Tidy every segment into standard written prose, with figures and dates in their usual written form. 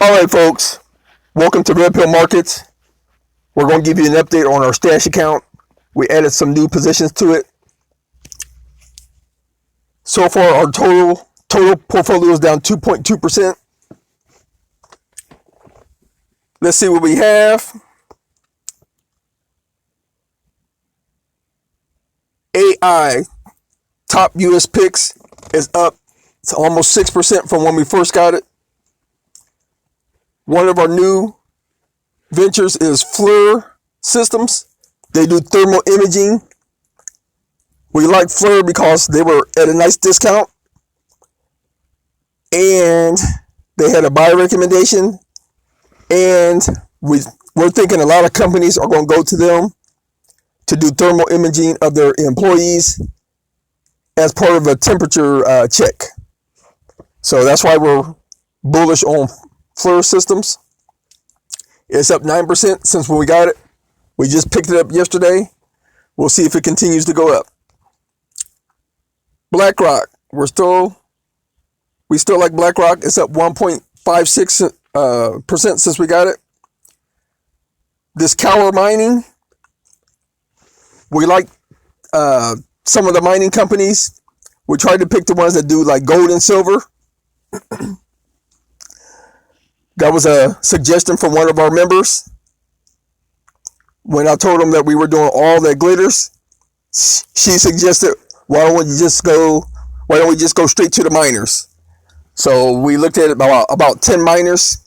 All right, folks. Welcome to Red Pill Markets. We're going to give you an update on our stash account. We added some new positions to it. So far, our total portfolio is down 2.2%. Let's see what we have. AI top US picks is up. It's almost 6% from when we first got it. One of our new ventures is FLIR Systems. They do thermal imaging. We like FLIR because they were at a nice discount and they had a buy recommendation, and we're thinking a lot of companies are going to go to them to do thermal imaging of their employees as part of a temperature check. So that's why we're bullish on FLIR Systems. It's up 9% since when we got it. We just picked it up yesterday. We'll see if it continues to go up. BlackRock, we still like BlackRock. It's up 1.56% since we got it. This Cower Mining, we like some of the mining companies. We tried to pick the ones that do like gold and silver. That was a suggestion from one of our members. When I told him that we were doing all that glitters, she suggested, why don't we just go straight to the miners? So we looked at about 10 miners.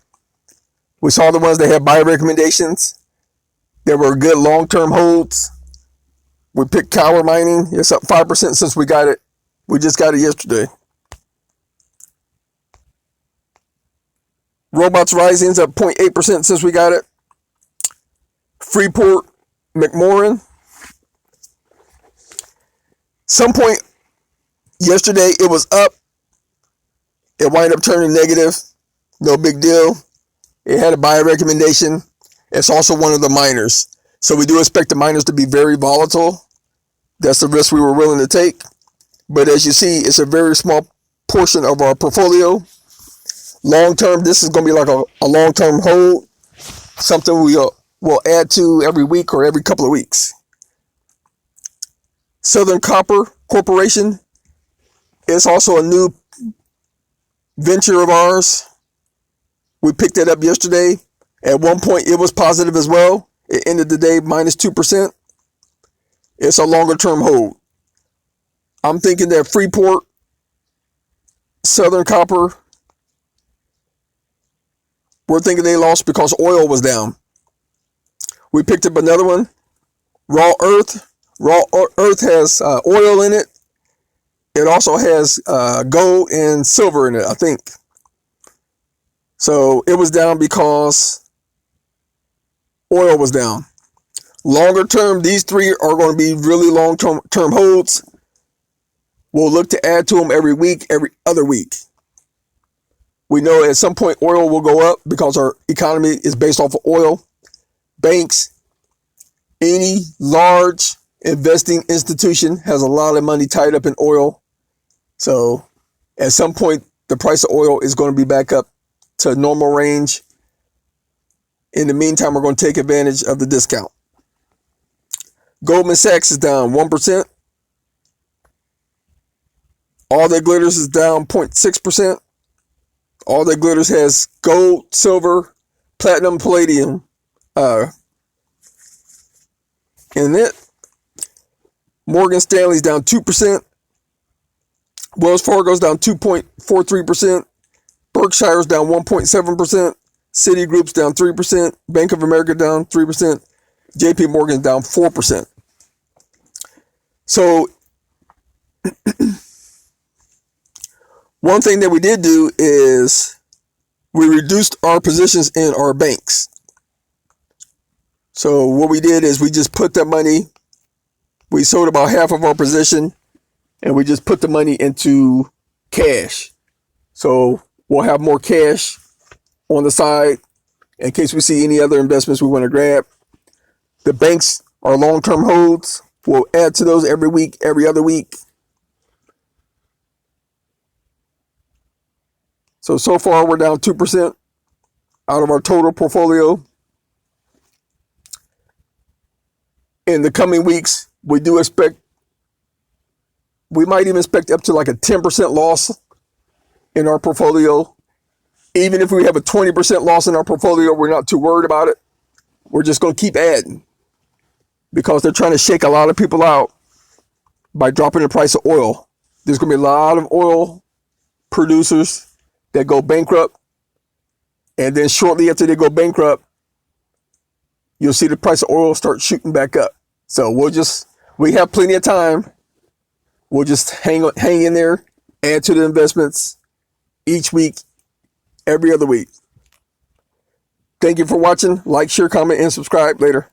We saw the ones that had buy recommendations. There were good long-term holds. We picked Cower Mining. It's up 5% since we got it. We just got it yesterday. Robots Rising's up 0.8% since we got it. Freeport McMoran. Some point yesterday it was up. It wound up turning negative. No big deal. It had a buy recommendation. It's also one of the miners. So we do expect the miners to be very volatile. That's the risk we were willing to take. But as you see, it's a very small portion of our portfolio. Long term, this is going to be like a long term hold. Something we'll add to every week or every couple of weeks. Southern Copper Corporation is also a new venture of ours. We picked it up yesterday. At one point, it was positive as well. It ended the day minus 2%. It's a longer term hold. I'm thinking that Freeport, Southern Copper, we're thinking they lost because oil was down. We picked up another one, Raw Earth. Raw Earth has oil in it. It also has gold and silver in it, I think. So it was down because oil was down. Longer term, these three are going to be really long term holds. We'll look to add to them every week, every other week. We know at some point oil will go up because our economy is based off of oil. Banks, any large investing institution has a lot of money tied up in oil. So at some point, the price of oil is going to be back up to normal range. In the meantime, we're going to take advantage of the discount. Goldman Sachs is down 1%. All That Glitters is down 0.6%. All That Glitters has gold, silver, platinum, palladium in it. Morgan Stanley's down 2%. Wells Fargo's down 2.43%. Berkshire's down 1.7%. Citigroup's down 3%. Bank of America down 3%. JP Morgan's down 4%. So one thing that we did do is we reduced our positions in our banks. So what we did is we just put that money, we sold about half of our position, and we just put the money into cash. So we'll have more cash on the side in case we see any other investments we want to grab. The banks are long-term holds. We'll add to those every week, every other week. So far we're down 2%. out of our total portfolio. In the coming weeks, we might even expect up to like a 10% loss in our portfolio. Even if we have a 20% loss in our portfolio, we're not too worried about it. We're just going to keep adding because they're trying to shake a lot of people out by dropping the price of oil. There's going to be a lot of oil producers that go bankrupt. And then shortly after they go bankrupt, you'll see the price of oil start shooting back up. So we have plenty of time. We'll just hang in there, add to the investments each week, every other week. Thank you for watching. Like, share, comment, and subscribe. Later.